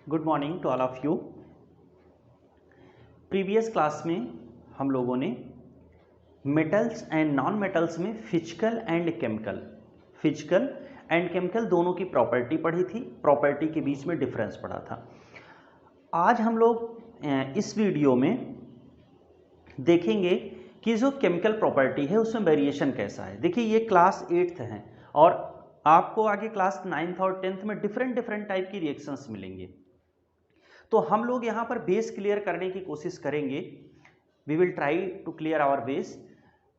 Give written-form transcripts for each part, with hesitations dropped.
Good morning to all of you. Previous class में हम लोगों ने मेटल्स एंड नॉन मेटल्स में फिजिकल एंड केमिकल दोनों की प्रॉपर्टी पढ़ी थी। प्रॉपर्टी के बीच में डिफरेंस पढ़ा था। आज हम लोग इस वीडियो में देखेंगे कि जो केमिकल प्रॉपर्टी है उसमें वेरिएशन कैसा है। देखिए ये क्लास 8th है और आपको आगे क्लास 9th और 10th में डिफरेंट टाइप की रिएक्शंस मिलेंगे। तो हम लोग यहाँ पर बेस क्लियर करने की कोशिश करेंगे। We will try to clear our base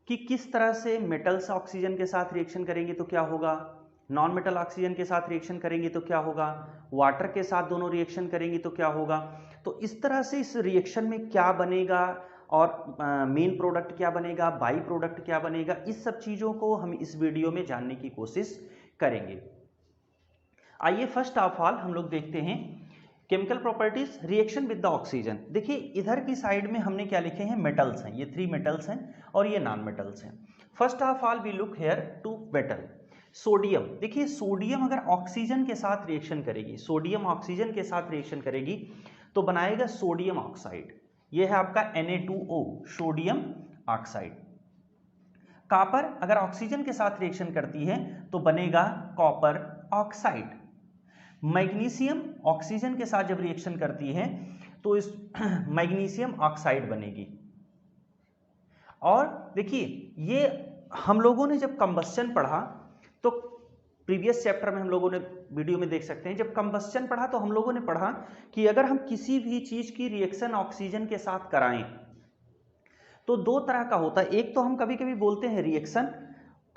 कि किस तरह से मेटल्स ऑक्सीजन के साथ रिएक्शन करेंगे तो क्या होगा, नॉन मेटल ऑक्सीजन के साथ रिएक्शन करेंगे तो क्या होगा, वाटर के साथ दोनों रिएक्शन करेंगे तो क्या होगा। तो इस तरह से इस रिएक्शन में क्या बनेगा और मेन प्रोडक्ट क्या बनेगा, बाई प्रोडक्ट क्या बनेगा, इस सब चीज़ों को हम इस वीडियो में जानने की कोशिश करेंगे। आइए फर्स्ट ऑफ ऑल हम लोग देखते हैं chemical properties reaction with the oxygen. देखिए इधर की साइड में हमने क्या लिखे हैं, मेटल्स हैं, ये 3 मेटल्स हैं और ये नॉन मेटल्स हैं। First of all we look here to metal. Sodium, देखिए सोडियम अगर ऑक्सीजन के साथ रिएक्शन करेगी, सोडियम ऑक्सीजन के साथ रिएक्शन करेगी तो बनाएगा सोडियम ऑक्साइड। ये है आपका Na2O, सोडियम ऑक्साइड। कॉपर अगर ऑक्सीजन के साथ रिएक्शन करती है तो बनेगा कॉपर ऑक्साइड। मैग्नीशियम ऑक्सीजन के साथ जब रिएक्शन करती है तो इस मैग्नीशियम ऑक्साइड बनेगी। और देखिए ये हम लोगों ने जब कंबस्चन पढ़ा तो प्रीवियस चैप्टर में हम लोगों ने वीडियो में देख सकते हैं, जब कंबस्चन पढ़ा तो हम लोगों ने पढ़ा कि अगर हम किसी भी चीज की रिएक्शन ऑक्सीजन के साथ कराएं तो 2 तरह का होता है। एक तो हम कभी कभी बोलते हैं रिएक्शन,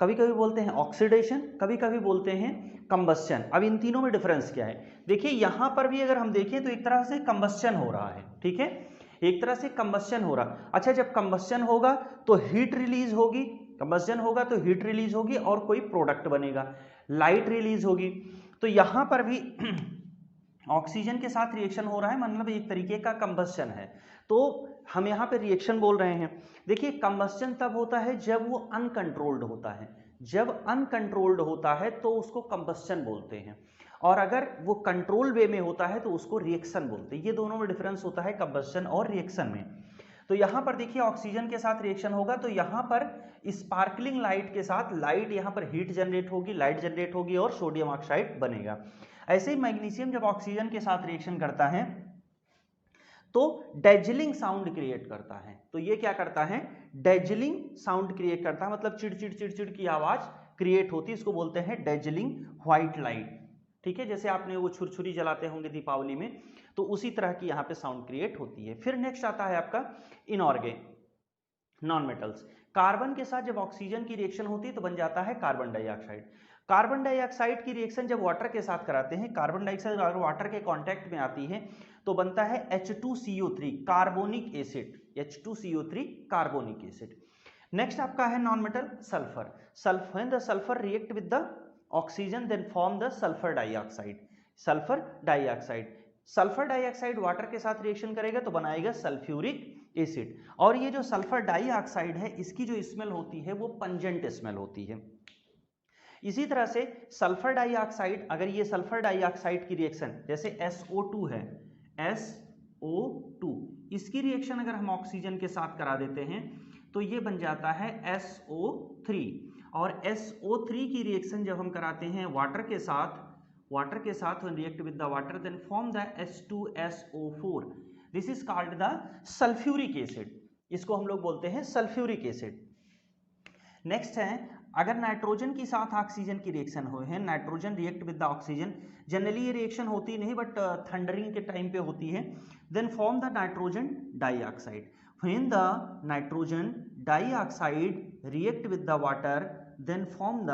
कभी कभी बोलते हैं ऑक्सीडेशन, कभी कभी बोलते हैं कंबस्चन। अब इन तीनों में डिफरेंस क्या है, देखिए यहां पर भी अगर हम देखें तो एक तरह से कंबस्चन हो रहा है, ठीक है, एक तरह से कंबस्चन हो रहा। अच्छा जब कंबस्चन होगा तो हीट रिलीज होगी, कंबस्चन होगा तो हीट रिलीज होगी और कोई प्रोडक्ट बनेगा, लाइट रिलीज होगी। तो यहां पर भी ऑक्सीजन के साथ रिएक्शन हो रहा है, मतलब एक तरीके का कंबस्चन है, तो हम यहाँ पे रिएक्शन बोल रहे हैं। देखिए कंबस्चन तब होता है जब वो अनकंट्रोल्ड होता है, जब अनकंट्रोल्ड होता है तो उसको कंबस्चन बोलते हैं, और अगर वो कंट्रोल वे में होता है तो उसको रिएक्शन बोलते हैं। ये दोनों में डिफरेंस होता है कंबस्चन और रिएक्शन में। तो यहाँ पर देखिए ऑक्सीजन के साथ रिएक्शन होगा तो यहाँ पर स्पार्कलिंग लाइट के साथ लाइट, यहाँ पर हीट जनरेट होगी, लाइट जनरेट होगी और सोडियम ऑक्साइड बनेगा। ऐसे ही मैग्नीशियम जब ऑक्सीजन के साथ रिएक्शन करता है तो डेजलिंग साउंड क्रिएट करता है। तो ये क्या करता है, डेजलिंग साउंड क्रिएट करता है, मतलब चिड़चिड़ की आवाज क्रिएट होती है, इसको बोलते हैं डेजलिंग व्हाइट लाइट। ठीक है, जैसे आपने वो छुरछुरी जलाते होंगे दीपावली में, तो उसी तरह की यहाँ पे साउंड क्रिएट होती है। फिर नेक्स्ट आता है आपका इनऑर्गेनिक नॉन मेटल्स। कार्बन के साथ जब ऑक्सीजन की रिएक्शन होती है तो बन जाता है कार्बन डाइऑक्साइड। कार्बन डाइऑक्साइड की रिएक्शन जब वाटर के साथ कराते हैं, कार्बन डाइऑक्साइड अगर वाटर के कांटेक्ट में आती है तो बनता है H2CO3 carbonic acid, H2CO3 carbonic acid. Next आपका है non metal sulphur. When the sulphur react with the oxygen then form the sulphur dioxide. Sulphur dioxide, sulphur dioxide water के साथ रिएक्शन करेगा तो बनाएगा सल्फ्यूरिक एसिड। और ये जो सल्फर डाइऑक्साइड है इसकी जो स्मेल होती है वो पंजेंट स्मेल होती है। इसी तरह से सल्फर डाइऑक्साइड, अगर ये सल्फर डाइऑक्साइड की रिएक्शन जैसे SO2 है, SO2, इसकी रिएक्शन अगर हम ऑक्सीजन के साथ करा देते हैं तो ये बन जाता है SO3। और SO3 की रिएक्शन जब हम कराते हैं वाटर के साथ when react with the water then form the H2SO4, this is called the sulfuric acid, इसको हम लोग बोलते हैं सल्फ्यूरिक एसिड। नेक्स्ट है अगर नाइट्रोजन के साथ ऑक्सीजन की रिएक्शन हो है, nitrogen react with the oxygen, generally ये रिएक्शन होती नहीं बट थंडरिंग के टाइम पे होती है, then form the nitrogen dioxide. When the nitrogen dioxide react with the water then form the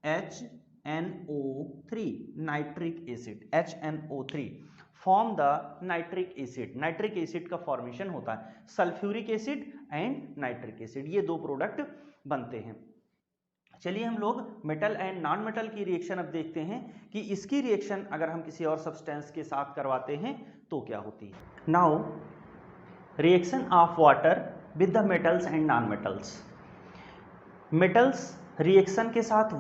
HNO3 nitric acid, HNO3 form the nitric acid. Nitric acid का formation होता है, sulphuric acid and nitric acid, ये 2 product बनते हैं। चलिए हम लोग metal and non metal की रिएक्शन अब देखते हैं कि इसकी रिएक्शन अगर हम किसी और सब्सटेंस के साथ करवाते हैं तो क्या होती है। Now reaction of water with the metals and non metals. Metals reaction के साथ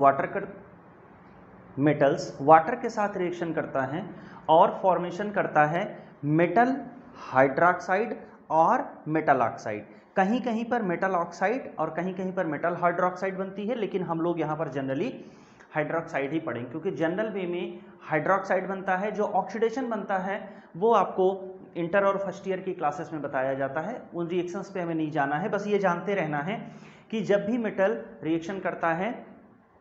मेटल्स वाटर के साथ रिएक्शन करता है और फॉर्मेशन करता है मेटल हाइड्रोक्साइड और मेटल ऑक्साइड। कहीं कहीं पर मेटल ऑक्साइड और कहीं कहीं पर मेटल हाइड्रोक्साइड बनती है, लेकिन हम लोग यहाँ पर जनरली हाइड्रोक्साइड ही पढ़ेंगे, क्योंकि जनरल वे में हाइड्रोक्साइड बनता है। जो ऑक्सीडेशन बनता है वो आपको इंटर और फर्स्ट ईयर की क्लासेस में बताया जाता है, उन रिएक्शंस पे हमें नहीं जाना है। बस ये जानते रहना है कि जब भी मेटल रिएक्शन करता है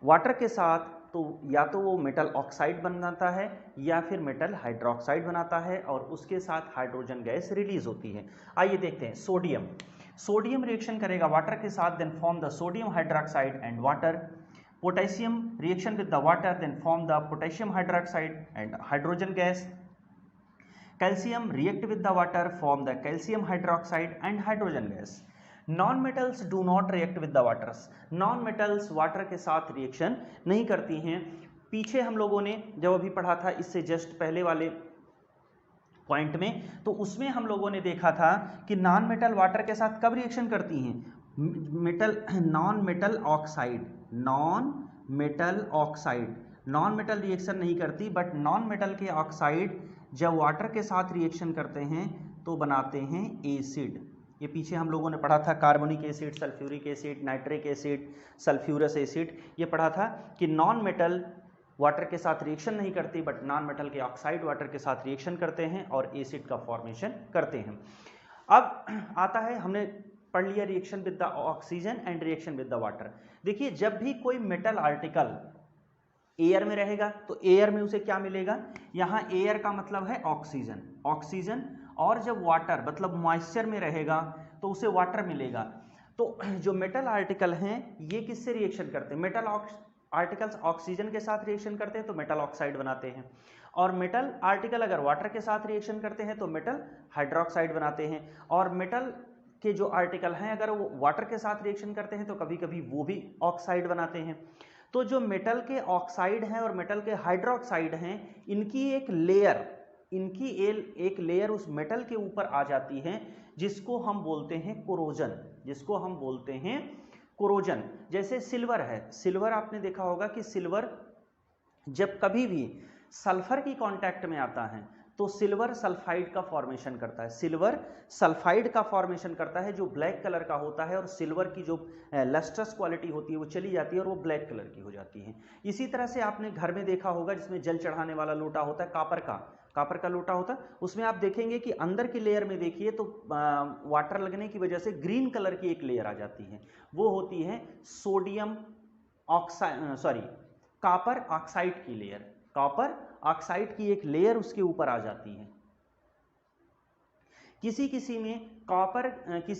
वाटर के साथ, तो या तो वो मेटल ऑक्साइड बनाता है या फिर मेटल हाइड्रोक्साइड बनाता है, और उसके साथ हाइड्रोजन गैस रिलीज होती है। आइए देखते हैं। सोडियम रिएक्शन करेगा वाटर के साथ, then form the sodium hydroxide and water. Potassium reaction with the water, then form the potassium hydroxide and hydrogen gas. Calcium react with the water, form the calcium hydroxide and hydrogen gas. Non metals do not react with the waters. Non metals water के साथ reaction नहीं करती हैं। पीछे हम लोगों ने जब अभी पढ़ा था इससे जस्ट पहले वाले पॉइंट में, तो उसमें हम लोगों ने देखा था कि नॉन मेटल वाटर के साथ कब रिएक्शन करती हैं? Non metal oxide non metal reaction नहीं करती, बट नॉन मेटल के ऑक्साइड जब वाटर के साथ रिएक्शन करते हैं तो बनाते हैं एसिड। ये पीछे हम लोगों ने पढ़ा था, carbonic acid, sulphuric acid, nitric acid, sulphurous acid. ये पढ़ा था कि नॉन मेटल वाटर के साथ रिएक्शन नहीं करती, बट नॉन मेटल के ऑक्साइड वाटर के साथ रिएक्शन करते हैं और एसिड का फॉर्मेशन करते हैं। अब आता है, हमने पढ़ लिया reaction with the oxygen and reaction with the water. देखिए, जब भी कोई मेटल आर्टिकल एयर में रहेगा तो एयर में उसे क्या मिलेगा? यहाँ एयर का मतलब है ऑक्सीजन, और जब वाटर मतलब मॉइस्चर में रहेगा तो उसे वाटर मिलेगा। तो जो मेटल आर्टिकल हैं ये किससे रिएक्शन करते हैं? मेटल आर्टिकल्स ऑक्सीजन के साथ रिएक्शन करते हैं तो मेटल ऑक्साइड बनाते हैं, और मेटल आर्टिकल अगर वाटर के साथ रिएक्शन करते हैं तो मेटल हाइड्रोक्साइड बनाते हैं, और मेटल के जो आर्टिकल हैं अगर वो वाटर के साथ रिएक्शन करते हैं तो कभी कभी वो भी ऑक्साइड बनाते हैं। तो जो मेटल के ऑक्साइड हैं और मेटल के हाइड्रोक्साइड हैं, इनकी एक लेयर उस मेटल के ऊपर आ जाती है, जिसको हम बोलते हैं कोरोजन। जैसे सिल्वर है, सिल्वर आपने देखा होगा कि सिल्वर जब कभी भी सल्फर की कांटेक्ट में आता है तो सिल्वर सल्फाइड का फॉर्मेशन करता है, जो ब्लैक कलर का होता है, और सिल्वर की जो लस्ट्रस क्वालिटी होती है वो चली जाती है और वो ब्लैक कलर की हो जाती है। इसी तरह से आपने घर में देखा होगा जिसमें जल चढ़ाने वाला लोटा होता है, कापर का लोटा होता है, उसमें आप देखेंगे कि अंदर की लेयर में देखिए तो वाटर लगने की वजह से ग्रीन कलर की एक लेयर आ जाती है, वो होती है कॉपर ऑक्साइड की लेयर। कॉपर ऑक्साइड की एक लेयर उसके ऊपर आ जाती है।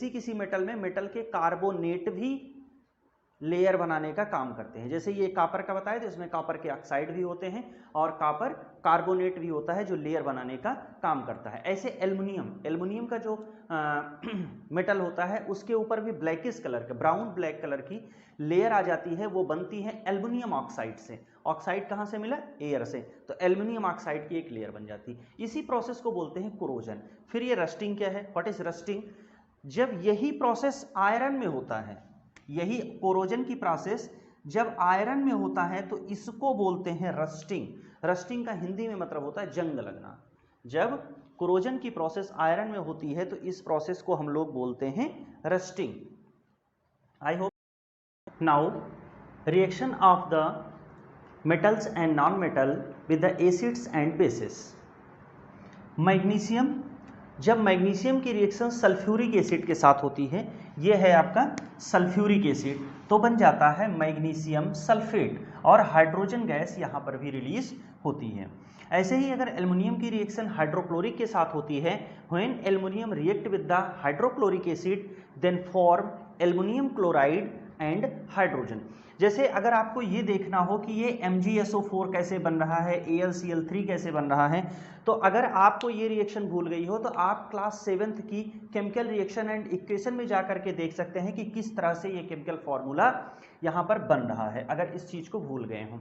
किसी मेटल में मेटल के कार्बोनेट भी लेयर बनाने का काम करते हैं। जैसे ये कॉपर का बताया तो इसमें कॉपर के ऑक्साइड भी होते हैं और कॉपर कार्बोनेट भी होता है जो लेयर बनाने का काम करता है। ऐसे एल्युमिनियम का जो मेटल होता है उसके ऊपर भी ब्लैकिश कलर का, ब्राउन ब्लैक कलर की लेयर आ जाती है, वो बनती है एल्युमिनियम ऑक्साइड से। ऑक्साइड कहाँ से मिला? एयर से। तो एल्युमिनियम ऑक्साइड की एक लेयर बन जाती है। इसी प्रोसेस को बोलते हैं कोरोजन। फिर ये रस्टिंग क्या है? What is rusting? जब यही प्रोसेस आयरन में होता है, यही कोरोजन की प्रोसेस जब आयरन में होता है तो इसको बोलते हैं रस्टिंग। रस्टिंग का हिंदी में मतलब होता है जंग लगना। जब कोरोजन की प्रोसेस आयरन में होती है तो इस प्रोसेस को हम लोग बोलते हैं rusting. I hope now reaction of the metals and non metal with the acids and bases. Magnesium, जब मैग्नीशियम की रिएक्शन सल्फ्यूरिक एसिड के साथ होती है, ये है आपका सल्फ्यूरिक एसिड, तो बन जाता है मैग्नीशियम सल्फेट और हाइड्रोजन गैस यहाँ पर भी रिलीज होती है। ऐसे ही अगर एल्युमिनियम की रिएक्शन हाइड्रोक्लोरिक के साथ होती है, when aluminium react with the hydrochloric acid then form aluminium chloride and hydrogen. जैसे अगर आपको ये देखना हो कि ये MgSO4 कैसे बन रहा है, AlCl3 कैसे बन रहा है, तो अगर आपको ये रिएक्शन भूल गई हो तो आप क्लास 7th की केमिकल रिएक्शन एंड इक्वेशन में जाकर के देख सकते हैं कि किस तरह से ये केमिकल फॉर्मूला यहाँ पर बन रहा है। अगर इस चीज़ को भूल गए हों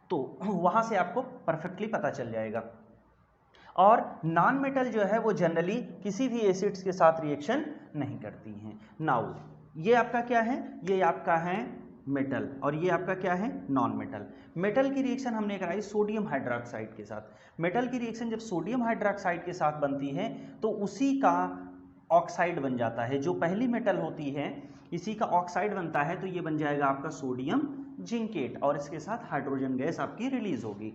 तो वहाँ से आपको परफेक्टली पता चल जाएगा। और नॉन मेटल जो है वो जनरली किसी भी एसिड्स के साथ रिएक्शन नहीं करती हैं। नाउ ये आपका क्या है? ये आपका है मेटल, और ये आपका क्या है, नॉन मेटल। मेटल की रिएक्शन हमने कराई सोडियम हाइड्रोक्साइड के साथ। मेटल की रिएक्शन जब सोडियम हाइड्रोक्साइड के साथ बनती है तो उसी का ऑक्साइड बन जाता है। जो पहली मेटल होती है इसी का ऑक्साइड बनता है, तो ये बन जाएगा आपका सोडियम जिंकेट, और इसके साथ हाइड्रोजन गैस आपकी रिलीज होगी।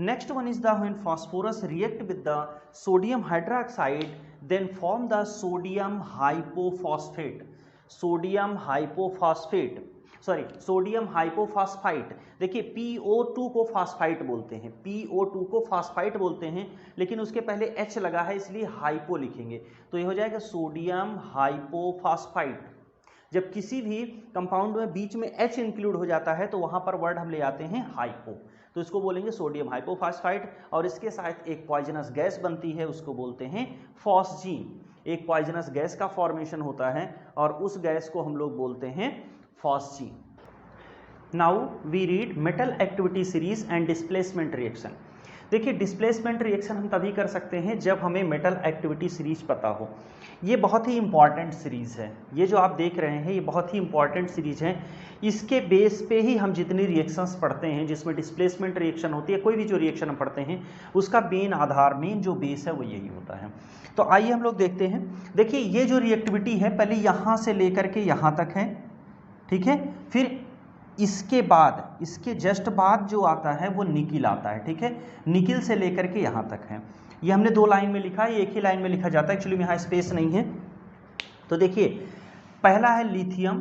Next one is the when phosphorus react with the sodium hydroxide then form the sodium hypophosphate, sodium hypophosphate, sorry sodium hypophosphite. देखिए PO2 को फास्फाइट बोलते हैं, PO2 को फास्फाइट बोलते हैं, लेकिन उसके पहले H लगा है इसलिए हाइपो लिखेंगे, तो ये हो जाएगा सोडियम हाइपोफॉस्फाइट। जब किसी भी कंपाउंड में बीच में H इंक्लूड हो जाता है तो वहां पर वर्ड हम ले आते हैं हाइपो, तो इसको बोलेंगे सोडियम हाइपोफॉस्फाइट। और इसके साथ एक पॉइजनस गैस बनती है, उसको बोलते हैं फॉस्जीन। एक पॉइजनस गैस का फॉर्मेशन होता है और उस गैस को हम लोग बोलते हैं phosgene. Now we read metal activity series and displacement reaction. देखिए डिस्प्लेसमेंट रिएक्शन हम तभी कर सकते हैं जब हमें मेटल एक्टिविटी सीरीज पता हो। ये बहुत ही इंपॉर्टेंट सीरीज है, ये जो आप देख रहे हैं ये बहुत ही इंपॉर्टेंट सीरीज है। इसके बेस पे ही हम जितनी रिएक्शंस पढ़ते हैं जिसमें डिस्प्लेसमेंट रिएक्शन होती है, कोई भी जो रिएक्शन हम पढ़ते हैं उसका मेन आधार, मेन जो बेस है वो यही होता है। तो आइए हम लोग देखते हैं। देखिए ये जो रिएक्टिविटी है पहले यहाँ से लेकर के यहाँ तक है, ठीक है, फिर इसके बाद, इसके जस्ट बाद जो आता है वो निकिल आता है, ठीक है, निकिल से लेकर के यहाँ तक है। ये हमने दो लाइन में लिखा है, एक ही लाइन में लिखा जाता है, एक्चुअली में यहाँ स्पेस नहीं है। तो देखिए पहला है लिथियम,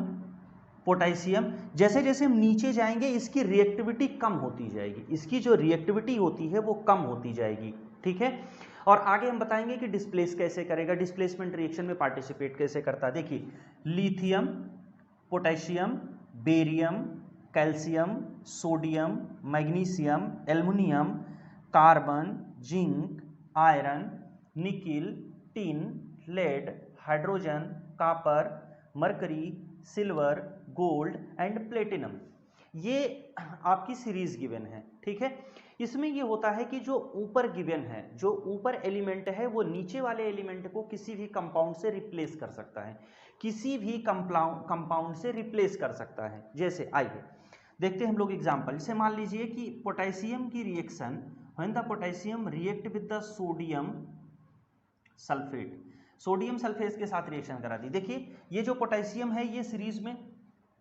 पोटेशियम। जैसे जैसे हम नीचे जाएंगे इसकी रिएक्टिविटी कम होती जाएगी, इसकी जो रिएक्टिविटी होती है वो कम होती जाएगी, ठीक है। और आगे हम बताएंगे कि डिस्प्लेस कैसे करेगा, डिस्प्लेसमेंट रिएक्शन में पार्टिसिपेट कैसे करता है। देखिए lithium, potassium, barium, calcium, sodium, magnesium, aluminium, carbon, zinc, iron, nickel, tin, lead, hydrogen, copper, mercury, silver, gold and platinum, ये आपकी सीरीज गिवन है, ठीक है। इसमें ये होता है कि जो ऊपर गिवन है, जो ऊपर एलिमेंट है वो नीचे वाले एलिमेंट को किसी भी कंपाउंड से रिप्लेस कर सकता है, किसी भी कंपाउंड से रिप्लेस कर सकता है। जैसे आइए देखते हैं हम लोग एग्जांपल। जैसे मान लीजिए कि पोटेशियम की reaction, when the potassium react with the sodium sulphate, sodium sulphate के साथ रिएक्शन करा दी। देखिए ये जो पोटेशियम है ये सीरीज में,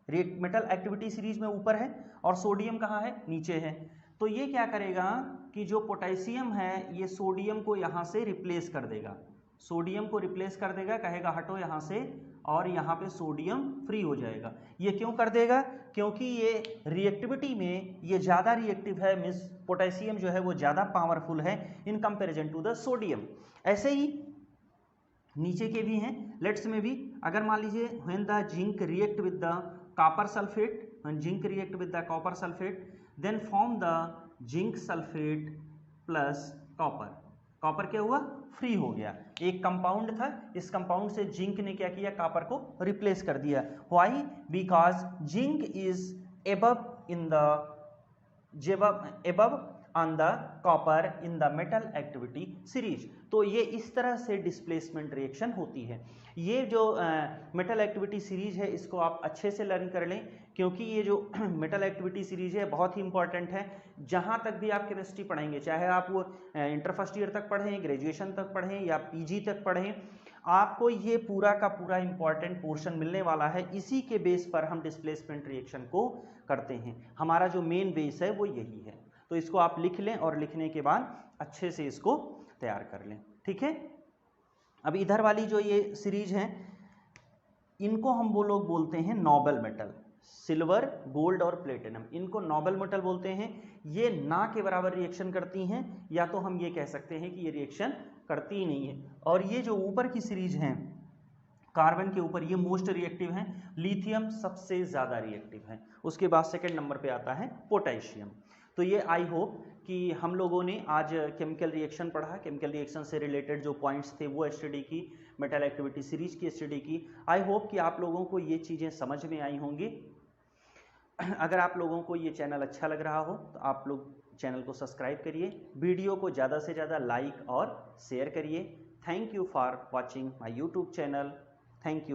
मेटल एक्टिविटी सीरीज में ऊपर है और सोडियम कहाँ है, नीचे है। तो ये क्या करेगा कि जो पोटेशियम है ये सोडियम को यहाँ से रिप्लेस कर देगा, सोडियम को रिप्लेस कर देगा, कहेगा हटो यहाँ से, और यहाँ पे सोडियम फ्री हो जाएगा। ये क्यों कर देगा, क्योंकि ये रिएक्टिविटी में ये ज़्यादा रिएक्टिव है, मीन्स पोटेशियम जो है वो ज़्यादा पावरफुल है in comparison to the sodium. ऐसे ही नीचे के भी हैं, लेट्स में भी, अगर मान लीजिए when the zinc react with the copper sulphate, when zinc react with the copper sulphate then form the zinc sulphate plus copper, copper क्या हुआ, फ्री हो गया। एक कंपाउंड था, इस कंपाउंड से जिंक ने क्या किया, कॉपर को रिप्लेस कर दिया। Why, because zinc is above in the above on the copper in the metal activity series. तो ये इस तरह से डिस्प्लेसमेंट रिएक्शन होती है। ये जो मेटल एक्टिविटी सीरीज है इसको आप अच्छे से लर्न कर लें, क्योंकि ये जो मेटल एक्टिविटी सीरीज है बहुत ही इंपॉर्टेंट है। जहाँ तक भी आप केमिस्ट्री पढ़ेंगे, चाहे आप वो इंटर फर्स्ट ईयर तक पढ़ें, ग्रेजुएशन तक पढ़ें या पीजी तक पढ़ें, आपको ये पूरा का पूरा इंपॉर्टेंट पोर्शन मिलने वाला है। इसी के बेस पर हम डिस्प्लेसमेंट रिएक्शन को करते हैं, हमारा जो मेन बेस है वो यही है। तो इसको आप लिख लें और लिखने के बाद अच्छे से इसको तैयार कर लें, ठीक है। अब इधर वाली जो ये सीरीज है इनको हम वो लोग बोलते हैं नोबल मेटल, सिल्वर, गोल्ड और प्लेटिनम, इनको नोबल मेटल बोलते हैं। ये ना के बराबर रिएक्शन करती हैं, या तो हम ये कह सकते हैं कि ये रिएक्शन करती ही नहीं है। और ये जो ऊपर की सीरीज हैं कार्बन के ऊपर, ये मोस्ट रिएक्टिव हैं, लिथियम सबसे ज़्यादा रिएक्टिव है, उसके बाद सेकंड नंबर पे आता है पोटेशियम। तो ये आई होप कि हम लोगों ने आज केमिकल रिएक्शन पढ़ा, केमिकल रिएक्शन से रिलेटेड जो पॉइंट्स थे वो स्टडी की, मेटल एक्टिविटी सीरीज की स्टडी की। आई होप कि आप लोगों को ये चीज़ें समझ में आई होंगी। अगर आप लोगों को ये चैनल अच्छा लग रहा हो तो आप लोग चैनल को सब्सक्राइब करिए, वीडियो को ज़्यादा से ज़्यादा लाइक और शेयर करिए। Thank you for watching my YouTube channel. Thank you.